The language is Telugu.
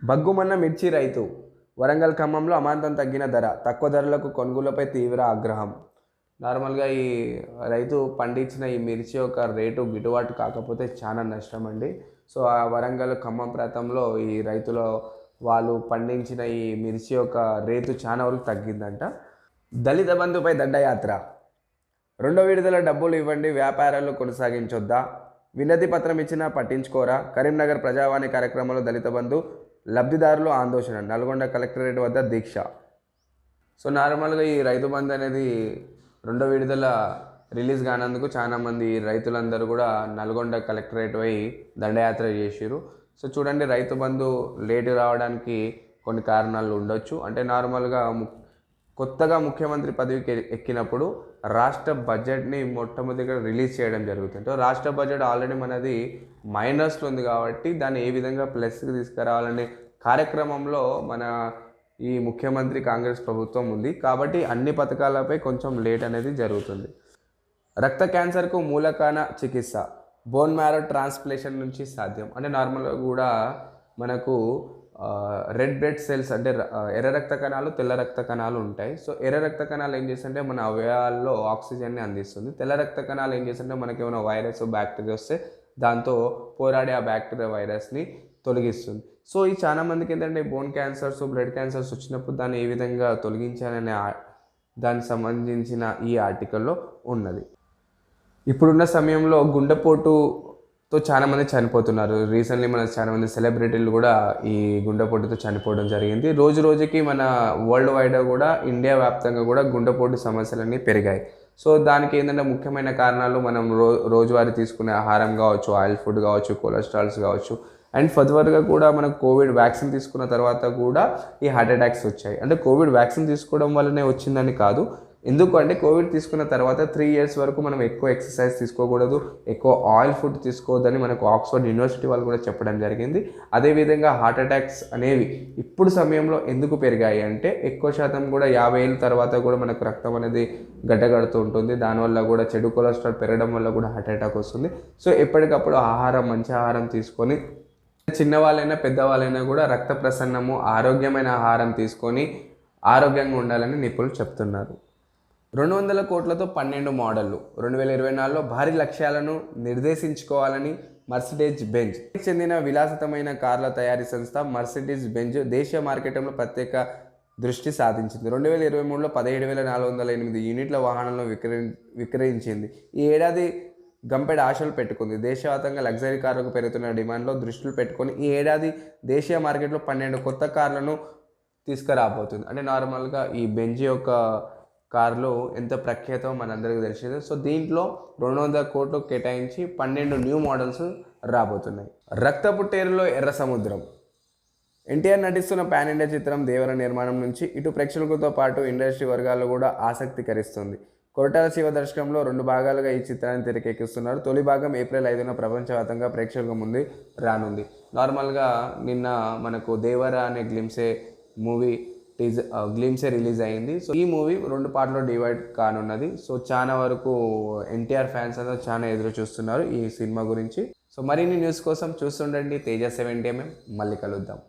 బగ్గుమన్న మిర్చి రైతు వరంగల్ ఖమ్మంలో అమాంతం తగ్గిన ధర, తక్కువ ధరలకు కొనుగోలుపై తీవ్ర ఆగ్రహం. నార్మల్గా ఈ రైతు పండించిన ఈ మిర్చి యొక్క రేటు గిట్టుబాటు కాకపోతే చాలా నష్టం అండి. సో ఆ వరంగల్ ఖమ్మం ప్రాంతంలో ఈ రైతుల వాళ్ళు పండించిన ఈ మిర్చి యొక్క రేటు చాలా వరకు తగ్గిందంట. దళిత బంధుపై దండయాత్ర. రెండో విడుదల డబ్బులు ఇవ్వండి, వ్యాపారాలు కొనసాగించొద్దా, వినతి పత్రం ఇచ్చినా పట్టించుకోరా. కరీంనగర్ ప్రజావాణి కార్యక్రమంలో దళిత బంధు లబ్ధిదారులు ఆందోళన, నల్గొండ కలెక్టరేట్ వద్ద దీక్ష. సో నార్మల్గా ఈ రైతు బంధు అనేది రెండో విడుదల రిలీజ్ కానందుకు చాలామంది రైతులందరూ కూడా నల్గొండ కలెక్టరేట్ పోయి దండయాత్ర చేసిరు. సో చూడండి, రైతు బంధు లేటు రావడానికి కొన్ని కారణాలు ఉండొచ్చు. అంటే నార్మల్గా కొత్తగా ముఖ్యమంత్రి పదవికి ఎక్కినప్పుడు రాష్ట్ర బడ్జెట్ని మొట్టమొదటిగా రిలీజ్ చేయడం జరుగుతుంది. రాష్ట్ర బడ్జెట్ ఆల్రెడీ మనది మైనస్లో ఉంది కాబట్టి దాన్ని ఏ విధంగా ప్లస్కి తీసుకురావాలనే కార్యక్రమంలో మన ఈ ముఖ్యమంత్రి కాంగ్రెస్ ప్రభుత్వం ఉంది కాబట్టి అన్ని పథకాలపై కొంచెం లేట్ అనేది జరుగుతుంది. రక్త క్యాన్సర్కు మూలకాన చికిత్స, బోన్ మ్యారో ట్రాన్స్ప్లేషన్ నుంచి సాధ్యం. అంటే నార్మల్గా కూడా మనకు రెడ్ బ్లడ్ సెల్స్ అంటే ఎర్ర రక్త కణాలు, తెల్ల రక్త కణాలు ఉంటాయి. సో ఎర్ర రక్త కణాలు ఏం చేస్తుంటే మన అవయవాల్లో ఆక్సిజన్ని అందిస్తుంది. తెల్ల రక్త కణాలు ఏం చేస్తుంటే మనకి ఏమైనా వైరస్ బ్యాక్టీరియా వస్తే దాంతో పోరాడే ఆ బ్యాక్టీరియా వైరస్ని తొలగిస్తుంది. సో ఈ చాలా మందికి ఏంటంటే బోన్ క్యాన్సర్స్, బ్లడ్ క్యాన్సర్స్ వచ్చినప్పుడు దాన్ని ఏ విధంగా తొలగించాలనే దానికి సంబంధించిన ఈ ఆర్టికల్లో ఉన్నది. ఇప్పుడున్న సమయంలో గుండెపోటుతో చాలామంది చనిపోతున్నారు. రీసెంట్లీ మన చాలామంది సెలబ్రిటీలు కూడా ఈ గుండెపోటుతో చనిపోవడం జరిగింది. రోజు రోజుకి మన వరల్డ్ వైడ్ కూడా ఇండియా వ్యాప్తంగా కూడా గుండెపోటు సమస్యలన్నీ పెరిగాయి. సో దానికి ఏంటంటే ముఖ్యమైన కారణాలు మనం రోజువారీ తీసుకునే ఆహారం కావచ్చు, ఆయిల్ ఫుడ్ కావచ్చు, కొలెస్ట్రాల్స్ కావచ్చు. అండ్ ఫర్దర్గా కూడా మనకు కోవిడ్ వ్యాక్సిన్ తీసుకున్న తర్వాత కూడా ఈ హార్ట్ అటాక్స్ వచ్చాయి. అంటే కోవిడ్ వ్యాక్సిన్ తీసుకోవడం వల్లనే వచ్చిందని కాదు. ఎందుకు అంటే కోవిడ్ తీసుకున్న తర్వాత 3 years వరకు మనం ఎక్కువ ఎక్సర్సైజ్ తీసుకోకూడదు, ఎక్కువ ఆయిల్ ఫుడ్ తీసుకోవద్దని మనకు ఆక్స్ఫర్డ్ యూనివర్సిటీ వాళ్ళు కూడా చెప్పడం జరిగింది. అదేవిధంగా హార్ట్ అటాక్స్ అనేవి ఇప్పుడు సమయంలో ఎందుకు పెరిగాయి అంటే ఎక్కువ శాతం కూడా 50 ఏళ్ళ తర్వాత కూడా మనకు రక్తం అనేది గడ్డగడుతూ ఉంటుంది. దానివల్ల కూడా చెడు కొలెస్ట్రాల్ పెరగడం వల్ల కూడా హార్ట్ అటాక్ వస్తుంది. సో ఎప్పటికప్పుడు మంచి ఆహారం తీసుకొని, చిన్నవాళ్ళైనా పెద్దవాళ్ళైనా కూడా రక్త ప్రసన్నము ఆరోగ్యమైన ఆహారం తీసుకొని ఆరోగ్యంగా ఉండాలని నిపుణులు చెప్తున్నారు. 200 కోట్లతో 12 మోడళ్లు 2024లో భారీ లక్ష్యాలను నిర్దేశించుకోవాలని మర్సిడీస్ బెంజ్ చెందిన విలాసతమైన కార్ల తయారీ సంస్థ మర్సిడీస్ బెంజ్ దేశీయ మార్కెట్లో ప్రత్యేక దృష్టి సాధించింది. 2023లో 17,408 యూనిట్ల వాహనాలను విక్రయించింది. ఈ ఏడాది గంపెడ ఆశలు పెట్టుకుంది. దేశవ్యాప్తంగా లగ్జరీ కార్లకు పెరుగుతున్న డిమాండ్లో దృష్టిలో పెట్టుకొని ఈ ఏడాది దేశీయ మార్కెట్లో 12 కొత్త కార్లను తీసుకురాబోతుంది. అంటే నార్మల్గా ఈ బెంజ్ యొక్క కార్లు ఎంత ప్రఖ్యాతం మనందరికీ తెలిసిందే. సో దీంట్లో 200 కోట్లు కేటాయించి 12 న్యూ మోడల్స్ రాబోతున్నాయి. రక్తపుట్టేరులో ఎర్ర సముద్రం. ఎన్టీఆర్ నటిస్తున్న పాన్ ఇండియా చిత్రం దేవర నిర్మాణం నుంచి ఇటు ప్రేక్షకులతో పాటు ఇండస్ట్రీ వర్గాల్లో కూడా ఆసక్తికరిస్తుంది. కొరటాల శివ దర్శకంలో 2 భాగాలుగా ఈ చిత్రాన్ని తెరకెక్కిస్తున్నారు. తొలి భాగం ఏప్రిల్ 5న ప్రపంచవ్యాప్తంగా ప్రేక్షకుల ముందు రానుంది. నార్మల్గా నిన్న మనకు దేవర అనే మూవీ గ్లిమ్సే రిలీజ్ అయింది. సో ఈ మూవీ 2 పార్ట్లో డివైడ్ కానున్నది. సో చాలా వరకు ఎన్టీఆర్ ఫ్యాన్స్ అందరూ చాలా ఎదురు చూస్తున్నారు ఈ సినిమా గురించి. సో మరిన్ని న్యూస్ కోసం చూస్తుండండి తేజ 70mm. మళ్ళీ కలుద్దాం.